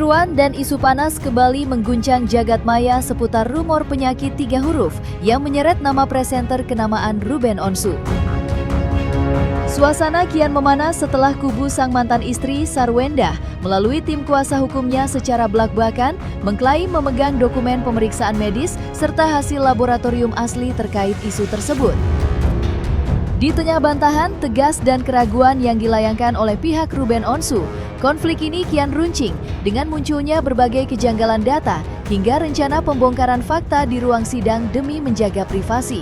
Perseteruan dan isu panas kembali mengguncang jagat maya seputar rumor penyakit 3 huruf yang menyeret nama presenter kenamaan Ruben Onsu. Suasana kian memanas setelah kubu sang mantan istri Sarwenda melalui tim kuasa hukumnya secara blak-blakan mengklaim memegang dokumen pemeriksaan medis serta hasil laboratorium asli terkait isu tersebut. Di tengah bantahan, tegas dan keraguan yang dilayangkan oleh pihak Ruben Onsu, konflik ini kian runcing dengan munculnya berbagai kejanggalan data hingga rencana pembongkaran fakta di ruang sidang demi menjaga privasi.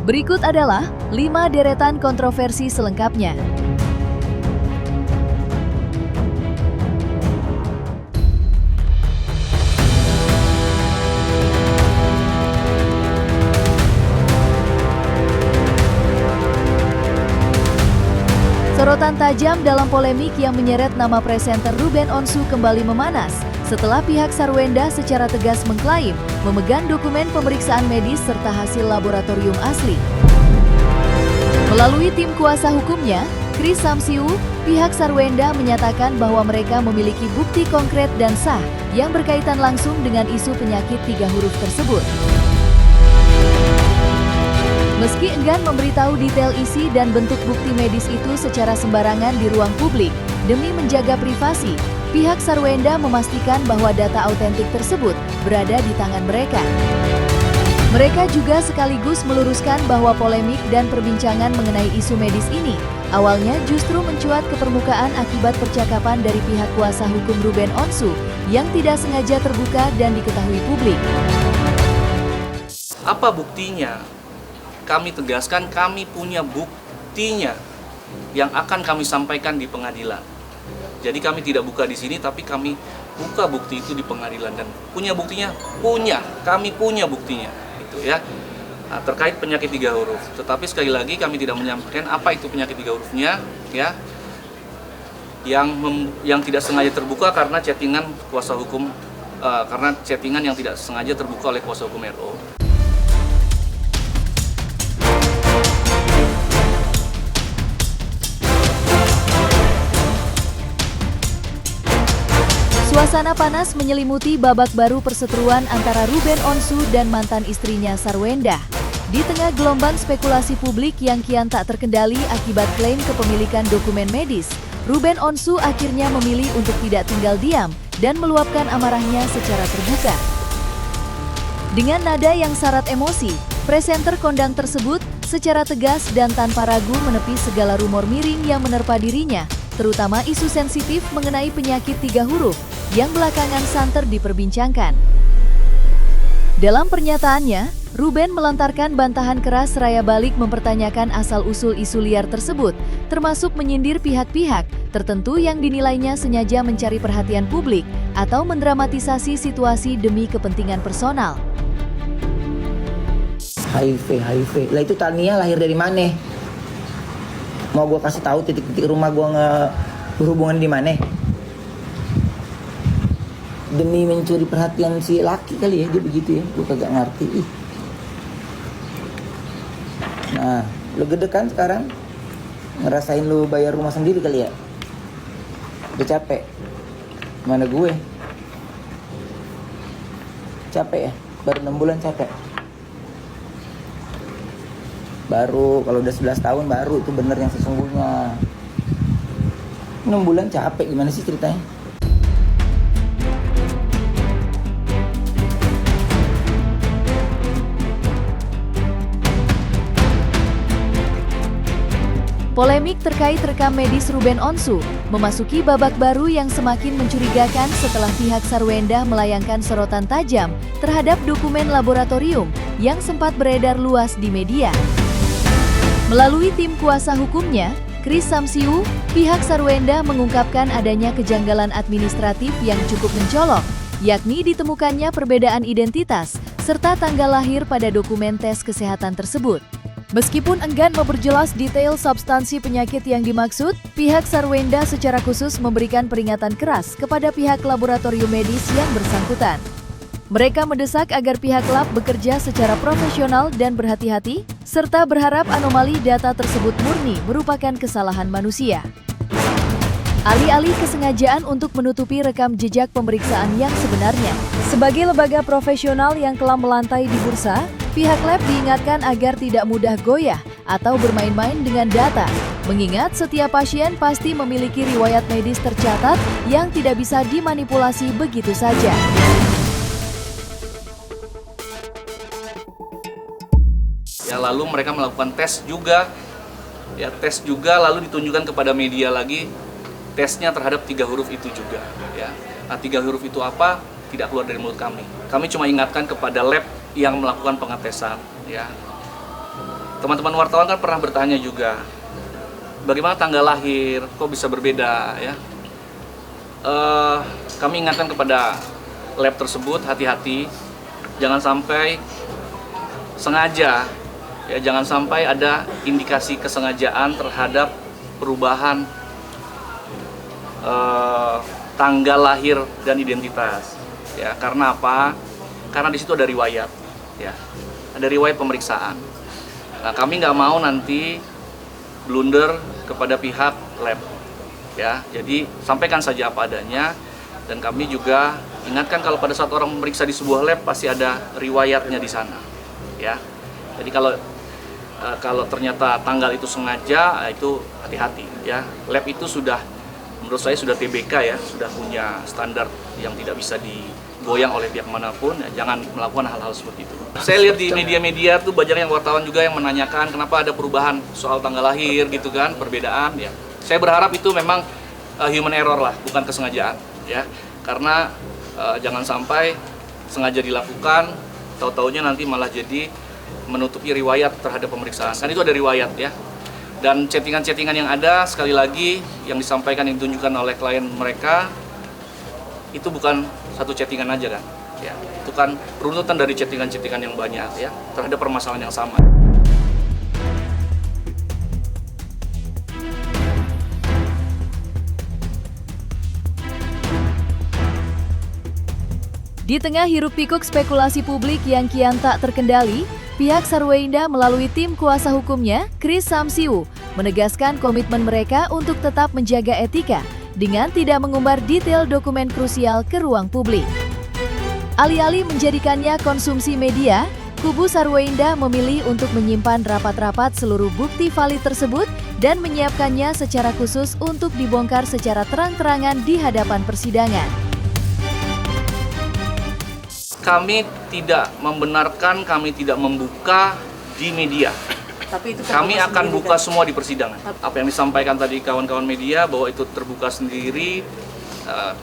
Berikut adalah 5 deretan kontroversi selengkapnya. Sorotan tajam dalam polemik yang menyeret nama presenter Ruben Onsu kembali memanas setelah pihak Sarwenda secara tegas mengklaim memegang dokumen pemeriksaan medis serta hasil laboratorium asli. Melalui tim kuasa hukumnya, Chris Samsiu, pihak Sarwenda menyatakan bahwa mereka memiliki bukti konkret dan sah yang berkaitan langsung dengan isu penyakit 3 huruf tersebut. Meski enggan memberitahu detail isi dan bentuk bukti medis itu secara sembarangan di ruang publik demi menjaga privasi, pihak Sarwenda memastikan bahwa data autentik tersebut berada di tangan mereka. Mereka juga sekaligus meluruskan bahwa polemik dan perbincangan mengenai isu medis ini awalnya justru mencuat ke permukaan akibat percakapan dari pihak kuasa hukum Ruben Onsu yang tidak sengaja terbuka dan diketahui publik. Apa buktinya? Kami tegaskan kami punya buktinya yang akan kami sampaikan di pengadilan. Jadi kami tidak buka di sini, tapi kami buka bukti itu di pengadilan dan punya buktinya, kami punya buktinya, itu ya. Nah, terkait penyakit 3 huruf. Tetapi sekali lagi kami tidak menyampaikan apa itu penyakit 3 hurufnya, ya. Yang tidak sengaja terbuka karena chattingan kuasa hukum, karena chattingan yang tidak sengaja terbuka oleh kuasa hukum RO. Suasana panas menyelimuti babak baru perseteruan antara Ruben Onsu dan mantan istrinya Sarwenda. Di tengah gelombang spekulasi publik yang kian tak terkendali akibat klaim kepemilikan dokumen medis, Ruben Onsu akhirnya memilih untuk tidak tinggal diam dan meluapkan amarahnya secara terbuka. Dengan nada yang syarat emosi, presenter kondang tersebut secara tegas dan tanpa ragu menepis segala rumor miring yang menerpa dirinya, terutama isu sensitif mengenai penyakit 3 huruf yang belakangan santer diperbincangkan. Dalam pernyataannya, Ruben melontarkan bantahan keras seraya balik mempertanyakan asal-usul isu liar tersebut, termasuk menyindir pihak-pihak tertentu yang dinilainya sengaja mencari perhatian publik atau mendramatisasi situasi demi kepentingan personal. HIV. Lah itu Tania lahir dari mana? Mau gue kasih tahu titik-titik rumah gue berhubungan di mana? Demi mencuri perhatian si laki kali ya, dia begitu ya, gue kagak ngerti. Nah, lo gede kan sekarang? Ngerasain lo bayar rumah sendiri kali ya? Udah capek? Mana gue? Capek ya? Baru 6 bulan capek? Baru, kalau udah 11 tahun baru itu bener yang sesungguhnya. 6 bulan capek, gimana sih ceritanya? Polemik terkait rekam medis Ruben Onsu memasuki babak baru yang semakin mencurigakan setelah pihak Sarwenda melayangkan sorotan tajam terhadap dokumen laboratorium yang sempat beredar luas di media. Melalui tim kuasa hukumnya, Chris Samsiu, pihak Sarwenda mengungkapkan adanya kejanggalan administratif yang cukup mencolok, yakni ditemukannya perbedaan identitas serta tanggal lahir pada dokumen tes kesehatan tersebut. Meskipun enggan memperjelas detail substansi penyakit yang dimaksud, pihak Sarwenda secara khusus memberikan peringatan keras kepada pihak laboratorium medis yang bersangkutan. Mereka mendesak agar pihak lab bekerja secara profesional dan berhati-hati, serta berharap anomali data tersebut murni merupakan kesalahan manusia. Alih-alih kesengajaan untuk menutupi rekam jejak pemeriksaan yang sebenarnya. Sebagai lembaga profesional yang telah melantai di bursa, pihak lab diingatkan agar tidak mudah goyah atau bermain-main dengan data, mengingat setiap pasien pasti memiliki riwayat medis tercatat yang tidak bisa dimanipulasi begitu saja. Ya, lalu mereka melakukan tes juga, lalu ditunjukkan kepada media lagi tesnya terhadap 3 huruf itu juga. Ya. Nah, 3 huruf itu apa? Tidak keluar dari mulut kami. Kami cuma ingatkan kepada lab yang melakukan pengetesan. Ya. Teman-teman wartawan kan pernah bertanya juga, bagaimana tanggal lahir, kok bisa berbeda? Ya. Kami ingatkan kepada lab tersebut, hati-hati, jangan sampai sengaja, ya, jangan sampai ada indikasi kesengajaan terhadap perubahan tanggal lahir dan identitas. Ya, karena apa? Karena di situ ada riwayat, ya, ada riwayat pemeriksaan. Nah, kami nggak mau nanti blunder kepada pihak lab, ya. Jadi sampaikan saja apa adanya, dan kami juga ingatkan kalau pada saat orang memeriksa di sebuah lab pasti ada riwayatnya di sana, ya. Jadi kalau ternyata tanggal itu sengaja, itu hati-hati, ya. Lab itu menurut saya sudah TBK, ya, sudah punya standar yang tidak bisa digoyang oleh pihak manapun, ya, jangan melakukan hal-hal seperti itu. Saya lihat di media-media tuh banyak yang wartawan juga yang menanyakan kenapa ada perubahan soal tanggal lahir gitu kan, perbedaan, ya. Saya berharap itu memang human error lah, bukan kesengajaan, ya. Karena jangan sampai sengaja dilakukan, tahu-taunya nanti malah jadi menutupi riwayat terhadap pemeriksaan. Kan itu ada riwayat, ya. Dan chattingan-chattingan yang ada, sekali lagi, yang disampaikan, yang ditunjukkan oleh klien mereka, itu bukan satu chattingan aja kan. Ya, itu kan runutan dari chattingan-chattingan yang banyak, ya, terhadap permasalahan yang sama. Di tengah hiruk-pikuk spekulasi publik yang kian tak terkendali, pihak Sarwenda melalui tim kuasa hukumnya, Chris Samsiu, menegaskan komitmen mereka untuk tetap menjaga etika dengan tidak mengumbar detail dokumen krusial ke ruang publik. Alih-alih menjadikannya konsumsi media, kubu Sarwenda memilih untuk menyimpan rapat-rapat seluruh bukti valid tersebut dan menyiapkannya secara khusus untuk dibongkar secara terang-terangan di hadapan persidangan. Kami tidak membenarkan, kami tidak membuka di media. Tapi itu Kami akan buka kan? semua di persidangan. Apa yang disampaikan tadi kawan-kawan media bahwa itu terbuka sendiri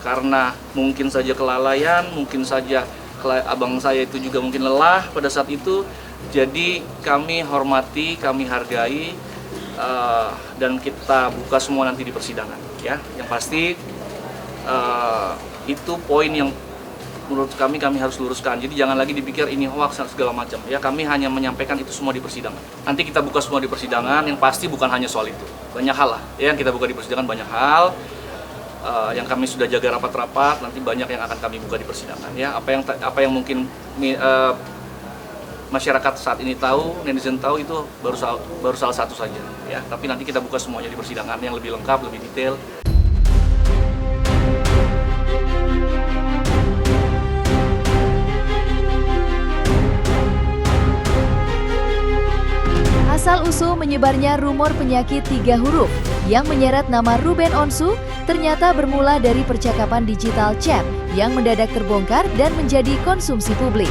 karena mungkin saja kelalaian, mungkin saja abang saya itu juga mungkin lelah pada saat itu. Jadi kami hormati, kami hargai, dan kita buka semua nanti di persidangan. Ya, yang pasti itu poin yang menurut kami harus luruskan. Jadi jangan lagi dipikir ini hoax dan segala macam. Ya, kami hanya menyampaikan itu semua di persidangan. Nanti kita buka semua di persidangan, yang pasti bukan hanya soal itu. Banyak hal lah, ya, yang kita buka di persidangan, banyak hal yang kami sudah jaga rapat-rapat, nanti banyak yang akan kami buka di persidangan. Ya, apa yang mungkin masyarakat saat ini tahu, netizen tahu, itu baru salah satu saja. Ya, tapi nanti kita buka semuanya di persidangan yang lebih lengkap, lebih detail. Asal-usul menyebarnya rumor penyakit 3 huruf yang menyeret nama Ruben Onsu ternyata bermula dari percakapan digital chat yang mendadak terbongkar dan menjadi konsumsi publik.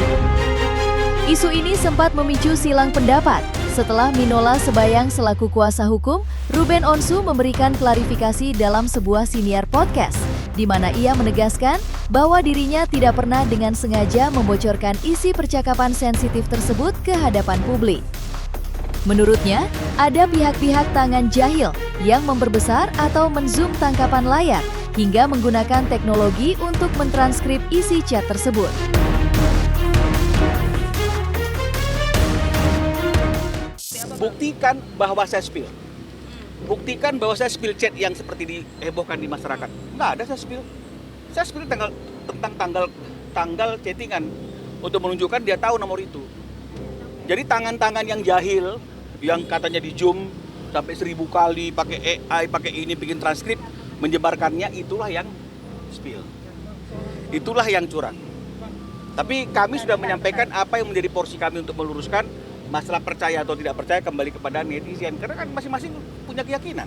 Isu ini sempat memicu silang pendapat setelah Minola Sebayang selaku kuasa hukum Ruben Onsu memberikan klarifikasi dalam sebuah siniar podcast, di mana ia menegaskan bahwa dirinya tidak pernah dengan sengaja membocorkan isi percakapan sensitif tersebut ke hadapan publik. Menurutnya, ada pihak-pihak tangan jahil yang memperbesar atau menzoom tangkapan layar hingga menggunakan teknologi untuk mentranskrip isi chat tersebut. Buktikan bahwa saya spill. Buktikan bahwa saya spill chat yang seperti dihebohkan di masyarakat. Nggak ada saya spill. Saya spill tentang tanggal chattingan untuk menunjukkan dia tahu nomor itu. Jadi tangan-tangan yang jahil, yang katanya di zoom sampai 1000 kali, pakai AI, pakai ini, bikin transkrip, menyebarkannya, itulah yang spill. Itulah yang curang. Tapi kami sudah menyampaikan apa yang menjadi porsi kami untuk meluruskan masalah percaya atau tidak percaya kembali kepada netizen. Karena kan masing-masing punya keyakinan.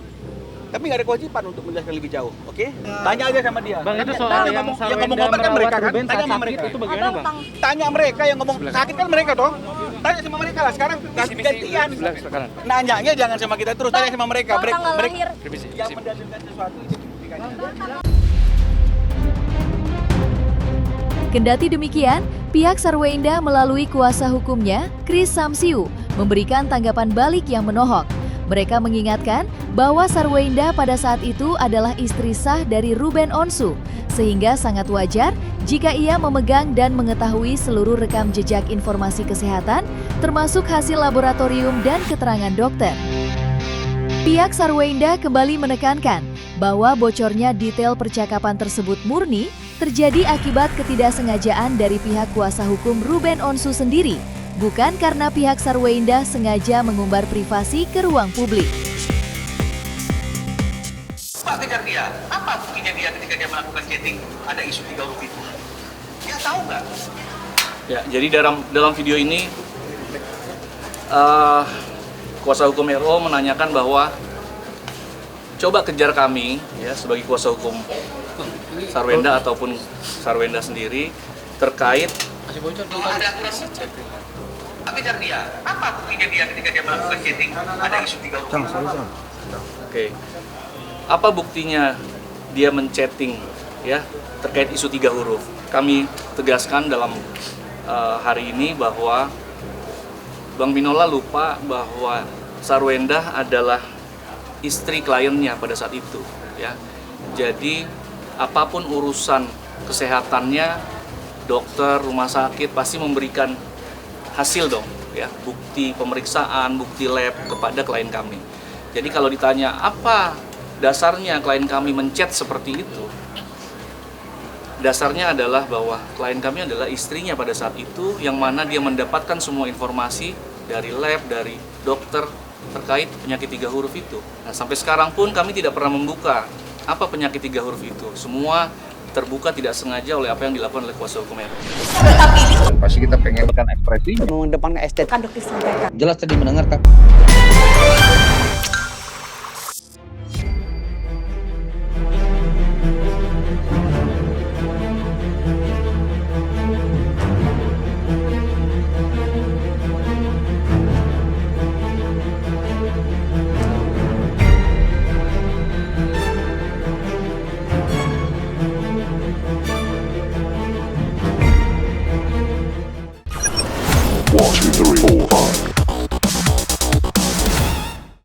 Kami nggak ada kewajiban untuk menjelaskan lebih jauh, oke? Tanya aja sama dia. Bang, itu Tanya, soal yang yang ngomong obat kan mereka kan? Tanya sama mereka. Itu bagaimana, Bang? Tanya mereka yang ngomong sakit kan mereka toh? Tanya sama mereka lah. Sekarang kasih gantian. Nanyanya jangan sama kita terus, tanya sama mereka. Mereka yang mendalilkan sesuatu itu buktikannya. Kendati demikian, pihak Sarwenda melalui kuasa hukumnya, Chris Samsiu, memberikan tanggapan balik yang menohok. Mereka mengingatkan bahwa Sarwenda pada saat itu adalah istri sah dari Ruben Onsu, sehingga sangat wajar jika ia memegang dan mengetahui seluruh rekam jejak informasi kesehatan, termasuk hasil laboratorium dan keterangan dokter. Pihak Sarwenda kembali menekankan bahwa bocornya detail percakapan tersebut murni terjadi akibat ketidaksengajaan dari pihak kuasa hukum Ruben Onsu sendiri, bukan karena pihak Sarwenda sengaja mengumbar privasi ke ruang publik. Pak kejar dia, apa buktinya dia ketika dia melakukan chatting? Ada isu 3 huruf itu. Dia tahu nggak? Ya, jadi dalam video ini kuasa hukum RO menanyakan bahwa coba kejar kami ya sebagai kuasa hukum Sarwenda ataupun Sarwenda sendiri terkait Ada aturan hukum. Pak kejar dia, apa buktinya dia ketika dia melakukan chatting? Ada isu 3 huruf. Oke. Apa buktinya dia menchatting ya terkait isu 3 huruf? Kami tegaskan dalam hari ini bahwa Bang Binola lupa bahwa Sarwenda adalah istri kliennya pada saat itu ya. Jadi apapun urusan kesehatannya, dokter, rumah sakit pasti memberikan hasil dong ya, bukti pemeriksaan, bukti lab kepada klien kami. Jadi kalau ditanya apa dasarnya klien kami menchat seperti itu, dasarnya adalah bahwa klien kami adalah istrinya pada saat itu, yang mana dia mendapatkan semua informasi dari lab, dari dokter terkait penyakit 3 huruf itu. Nah, sampai sekarang pun kami tidak pernah membuka apa penyakit 3 huruf itu. Semua terbuka tidak sengaja oleh apa yang dilakukan oleh kuasa hukum RO. Pasti kita pengen kan ekspresinya. Mengedepankan estetika disampaikan. Jelas tadi mendengar Kak. One, two, three, four, five.